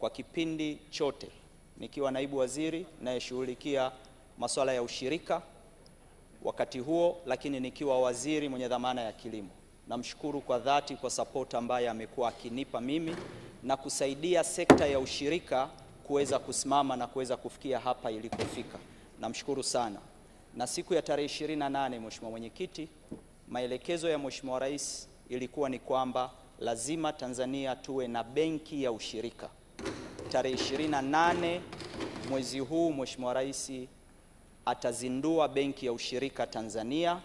kwa kipindi chote nikiwa naibu waziri nayeshughulikia masuala ya ushirika wakati huo, lakini nikiwa waziri mwenye dhamana ya kilimo. Namshukuru kwa dhati kwa support ambayo amekuwa akinipa mimi na kusaidia sekta ya ushirika kuweza kusimama na kuweza kufikia hapa ilikofika. Namshukuru sana. Na siku ya tarehe 28, Mheshimiwa Mwenyekiti, maelekezo ya Mheshimiwa Rais ilikuwa ni kwamba lazima Tanzania tuwe na benki ya ushirika. Tarehe 28 mwezi huu Mheshimiwa Rais atazindua benki ya ushirika Tanzania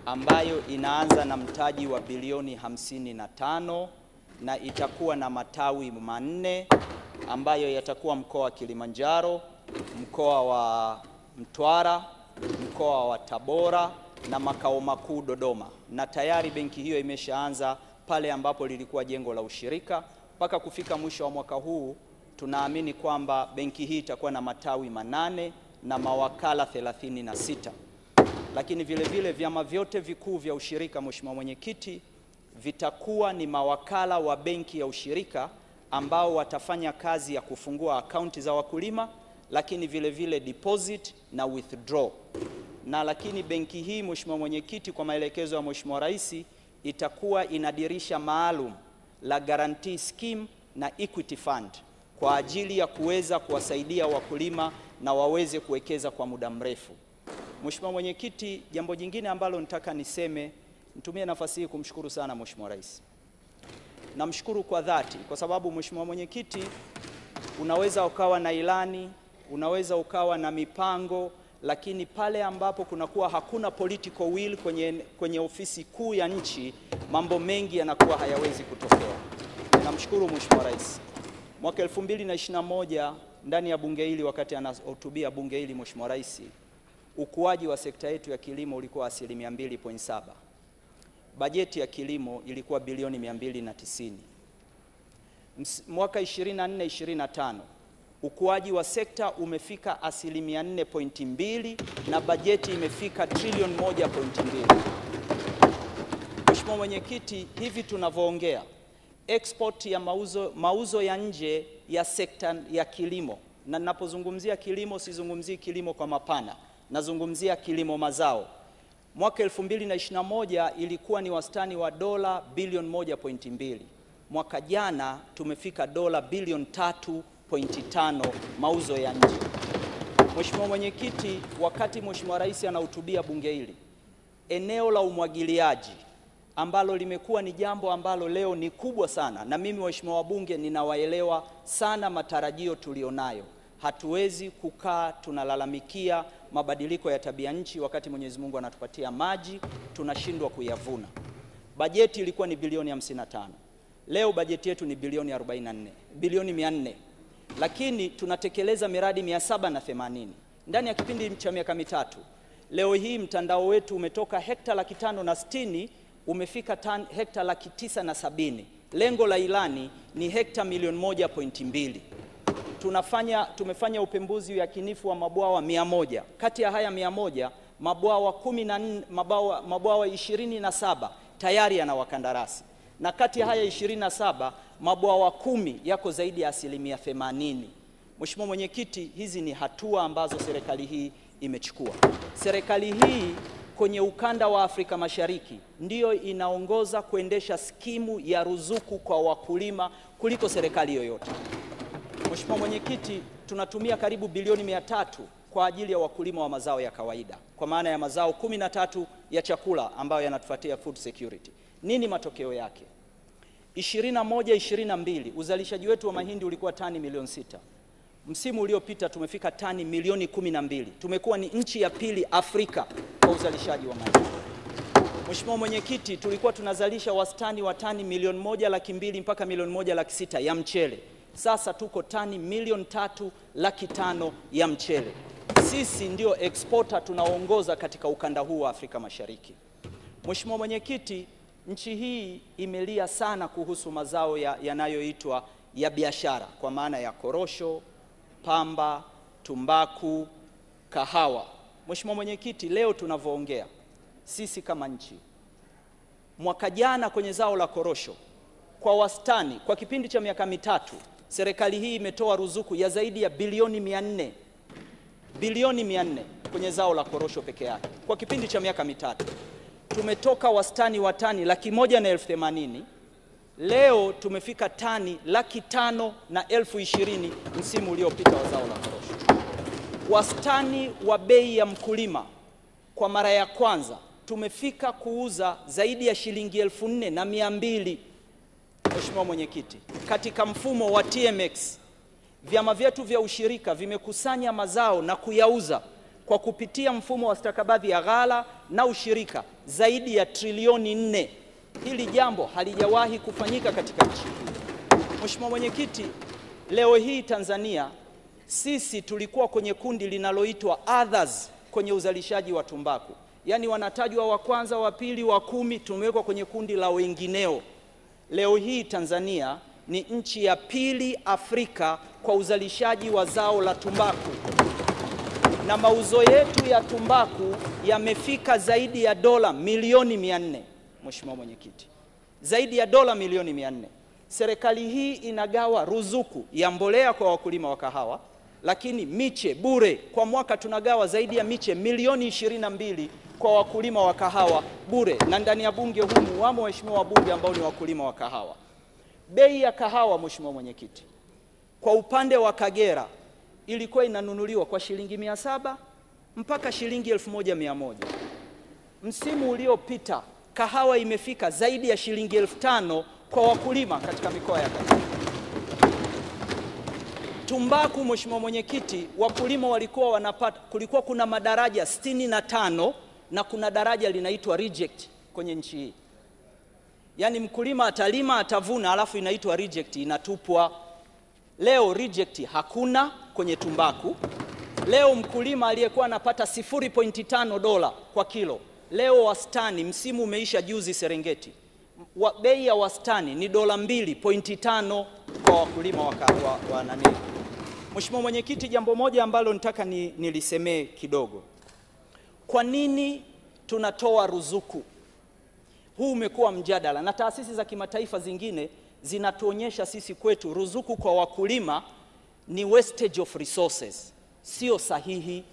ambayo inaanza na mtaji wa bilioni 55 na itakuwa na matawi 4 ambayo yatakuwa mkoa wa Kilimanjaro, mkoa wa Mtwara, mkoa wa Tabora na makao makuu Dodoma. Na tayari benki hiyo imeshaanza pale ambapo lilikuwa jengo la ushirika. Mpaka kufika mwisho wa mwaka huu tunaamini kwamba benki hii itakuwa na matawi 8 na mawakala 36. Lakini vile vile vyama vyote vikuu vya ushirika, Mheshimiwa Mwenyekiti, vitakuwa ni mawakala wa benki ya ushirika ambao watafanya kazi ya kufungua akaunti za wakulima, lakini vile vile deposit na withdraw. Na lakini benki hii, Mheshimiwa Mwenyekiti, kwa maelekezo ya Mheshimiwa Rais, itakuwa ina dirisha maalum la guarantee scheme na equity fund kwa ajili ya kuweza kuwasaidia wakulima na waweze kuwekeza kwa muda mrefu. Mheshimiwa Mwenyekiti, jambo jingine ambalo nitaka niseme, nitumie nafasi hii kumshukuru sana Mheshimiwa Rais. Namshukuru kwa dhati kwa sababu Mheshimiwa Mwenyekiti, unaweza ukawa na ilani, unaweza ukawa na mipango, lakini pale ambapo kunakuwa hakuna political will kwenye ofisi kuu ya nchi, mambo mengi yanakuwa hayawezi kutokea. Namshukuru Mheshimiwa Rais. Mwaka 2021 ndani ya bunge hili, wakati anahutubia bunge hili, Mheshimiwa Rais, ukuaji wa sekta yetu ya kilimo ulikuwa 2.7%. Bajeti ya kilimo ilikuwa bilioni 290. Mwaka 24-25 ukuaji wa sekta umefika 4.2 na bajeti imefika trilioni 1.2. Mheshimiwa Mwenyekiti, hivi tunavyoongea, export ya mauzo ya nje ya sekta ya kilimo, na ninapozungumzia kilimo sizungumzii kilimo kwa mapana, nazungumzia kilimo mazao, mwaka 2021 ilikuwa ni wastani wa dola bilioni 1.2. Mwaka jana tumefika dola bilioni 3.5 mauzo ya nje. Mheshimiwa Mwenyekiti, wakati Mheshimiwa Rais anahutubia bunge hili, eneo la umwagiliaji ambalo limekuwa ni jambo ambalo leo ni kubwa sana, na mimi waheshimiwa wabunge ninawaelewa sana matarajio tulionayo. Hatuwezi kukaa tunalalamikia mabadiliko ya tabia nchi wakati Mwenyezi Mungu anatupatia maji tunashindwa kuyavuna. Bajeti ilikuwa ni bilioni 55. Leo bajeti yetu ni bilioni 400, lakini tunatekeleza miradi 780 ndani ya kipindi cha miaka mitatu. Leo hii mtandao wetu umetoka hekta 560 umefika hekta 970. Lengo la ilani ni hekta milioni 1.2. Tumefanya upembuzi yakinifu wa mabwawa 100. Kati ya haya 100, mabwawa 27 tayari yana wakandarasi, na kati ya haya 27 mabwawa 10 yako zaidi ya 80%. Mheshimiwa Mwenyekiti, hizi ni hatua ambazo serikali hii imechukua. Serikali hii kwenye ukanda wa Afrika Mashariki ndiyo inaongoza kuendesha skimu ya ruzuku kwa wakulima kuliko serikali yoyote. Mheshimiwa Mwenyekiti, tunatumia karibu bilioni 300 kwa ajili ya wakulima wa mazao ya kawaida, kwa maana ya mazao 13 ya chakula ambayo yanatufuatia food security. Nini matokeo yake? 21-22 uzalishaji wetu wa mahindi ulikuwa tani milioni 6. Msimu uliopita tumefika tani milioni 12. Tumekuwa ni nchi ya pili Afrika kwa uzalishaji wa mahindi. Mheshimiwa Mwenyekiti, tulikuwa tunazalisha wastani wa tani milioni 1,200,000 mpaka milioni 1,600,000 ya mchele. Sasa tuko tani milioni 3,500,000 ya mchele. Sisi ndio exporter tunaongoza katika ukanda huu wa Afrika Mashariki. Mheshimiwa Mwenyekiti, nchi hii imelia sana kuhusu mazao yanayoitwa ya biashara, kwa maana ya korosho, pamba, tumbaku, kahawa. Mheshimiwa Mwenyekiti, leo tunavyoongea sisi kama nchi, mwaka jana kwenye zao la korosho kwa wastani kwa kipindi cha miaka mitatu serikali hii imetoa ruzuku ya zaidi ya bilioni 400 kwenye zao la korosho peke yake. Kwa kipindi cha miaka mitatu tumetoka wastani wa tani 1,180,000, leo tumefika tani 5,520,000 msimu uliopita wa zao la korosho. Wastani wa bei ya mkulima kwa mara ya kwanza tumefika kuuza zaidi ya shilingi 4,200. Mheshimiwa Mwenyekiti, katika mfumo wa TMX vyama vyetu vya ushirika vimekusanya mazao na kuyauza kwa kupitia mfumo wa stakabadhi ya ghala na ushirika zaidi ya trilioni 4. Hili jambo halijawahi kufanyika katika nchi. Mheshimiwa Mwenyekiti, leo hii Tanzania sisi tulikuwa kwenye kundi linaloitwa others kwenye uzalishaji wa tumbaku. Yaani wanatajwa wa kwanza, wa pili, wa 10, tumewekwa kwenye kundi la wengineo. Leo hii Tanzania ni nchi ya pili Afrika kwa uzalishaji wa zao la tumbaku. Na mauzo yetu ya tumbaku yamefika zaidi ya dola milioni 400. Mheshimiwa Mwenyekiti, zaidi ya dola milioni 400. Serikali hii inagawa ruzuku ya mbolea kwa wakulima wa kahawa, lakini miche bure. Kwa mwaka tunagawa zaidi ya miche milioni 22 kwa wakulima wa kahawa bure, na ndani ya bunge humu wamo waheshimiwa wabunge ambao ni wakulima wa kahawa. Bei ya kahawa, Mheshimiwa Mwenyekiti, kwa upande wa Kagera ilikuwa inanunuliwa kwa shilingi 700 mpaka shilingi 1,100. Msimu uliopita kahawa imefika zaidi ya shilingi 5,000 kwa wakulima katika mikoa ya Kagera. Tumbaku, Mheshimiwa Mwenyekiti, wakulima walikuwa wanapata, kulikuwa kuna madaraja 65 na kuna daraja linaitwa reject kwenye nchi hii. Yaani mkulima atalima, atavuna, alafu inaitwa reject, inatupwa. Leo reject hakuna kwenye tumbaku. Leo mkulima aliyekuwa anapata $0.5 kwa kilo, leo wastani, msimu umeisha juzi Serengeti, bei ya wastani ni $2.5 kwa wakulima wa nani. Mheshimiwa Mwenyekiti, jambo moja ambalo nataka nilisemee kidogo. Kwa nini tunatoa ruzuku? Huu umekuwa mjadala na taasisi za kimataifa zingine zinatuonyesha sisi kwetu ruzuku kwa wakulima ni wastage of resources. Sio sahihi.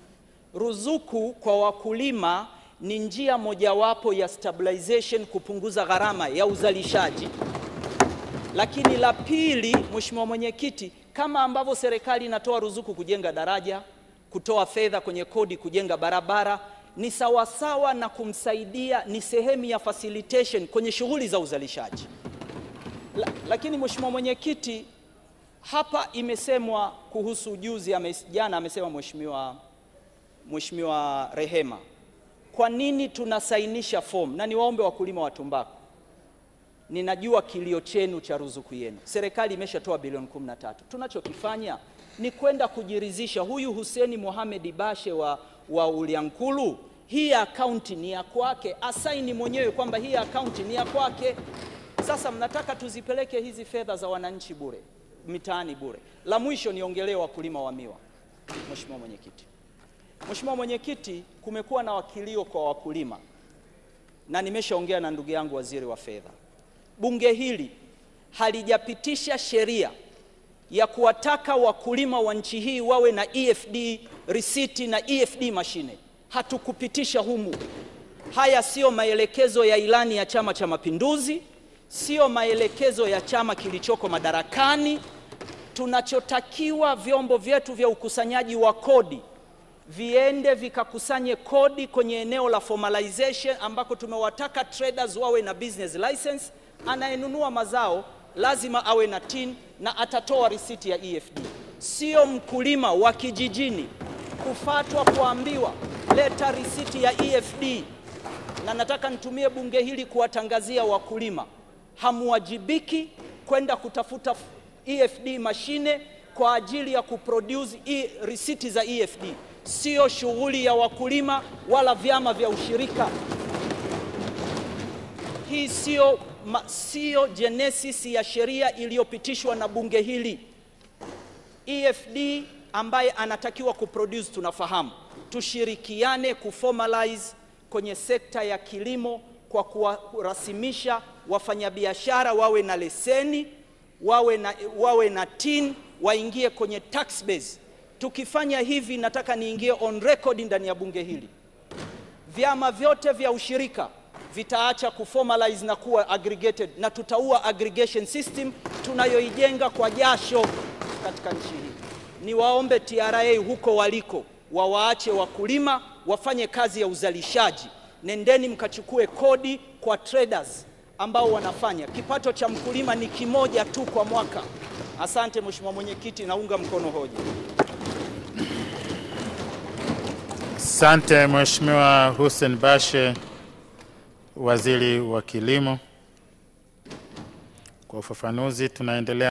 Ruzuku kwa wakulima ni njia mojawapo ya stabilization, kupunguza gharama ya uzalishaji. Lakini la pili, Mheshimiwa Mwenyekiti, kama ambavyo serikali inatoa ruzuku kujenga daraja, kutoa fedha kwenye kodi kujenga barabara, ni sawasawa na kumsaidia, ni sehemu ya facilitation kwenye shughuli za uzalishaji. Lakini Mheshimiwa Mwenyekiti, hapa imesemwa kuhusu juzi, jana amesema Mheshimiwa Rehema, kwa nini tunasainisha form? Na niwaombe wakulima wa tumbaku, ninajua kilio chenu cha ruzuku yenu. Serikali imeshatoa bilioni 13. Tunachokifanya ni kwenda kujiridhisha huyu Hussein Mohamed Bashe wa Uliankulu, hii akaunti ni ya kwake, asaini mwenyewe kwamba hii akaunti ni ya kwake. Sasa mnataka tuzipeleke hizi fedha za wananchi bure, mitaani bure. La mwisho niongelee wakulima wa miwa. Mheshimiwa Mwenyekiti, Mheshimiwa Mwenyekiti, kumekuwa na wakilio kwa wakulima na nimeshaongea na ndugu yangu waziri wa fedha. Bunge hili halijapitisha sheria ya kuwataka wakulima wa nchi hii wawe na EFD receipt na EFD mashine. Hatukupitisha humu. Haya sio maelekezo ya ilani ya Chama cha Mapinduzi, sio maelekezo ya chama kilichoko madarakani. Tunachotakiwa, vyombo vyetu vya ukusanyaji wa kodi viende vikakusanye kodi kwenye eneo la formalization, ambako tumewataka traders wawe na business license. Anayenunua mazao lazima awe na TIN na atatoa risiti ya EFD. Sio mkulima wa kijijini kufatwa kuambiwa leta risiti ya EFD. Na nataka nitumie bunge hili kuwatangazia wakulima, hamuwajibiki kwenda kutafuta EFD mashine kwa ajili ya kuproduce risiti za EFD. Sio shughuli ya wakulima wala vyama vya ushirika. Hii sio genesis ya sheria iliyopitishwa na bunge hili. EFD ambaye anatakiwa kuproduce, tunafahamu, tushirikiane kuformalize kwenye sekta ya kilimo kwa kuwarasimisha wafanyabiashara wawe na leseni, wawe na TIN, waingie kwenye tax base. Tukifanya hivi, nataka niingie on record ndani ya bunge hili, vyama vyote vya ushirika vitaacha kuformalize na kuwa aggregated, na tutaua aggregation system tunayoijenga kwa jasho katika nchi hii. Niwaombe TRA huko waliko wawaache wakulima wafanye kazi ya uzalishaji. Nendeni mkachukue kodi kwa traders ambao wanafanya. Kipato cha mkulima ni kimoja tu kwa mwaka. Asante Mheshimiwa Mwenyekiti, naunga mkono hoja. Asante Mheshimiwa Hussein Bashe, Waziri wa Kilimo, kwa ufafanuzi. Tunaendelea.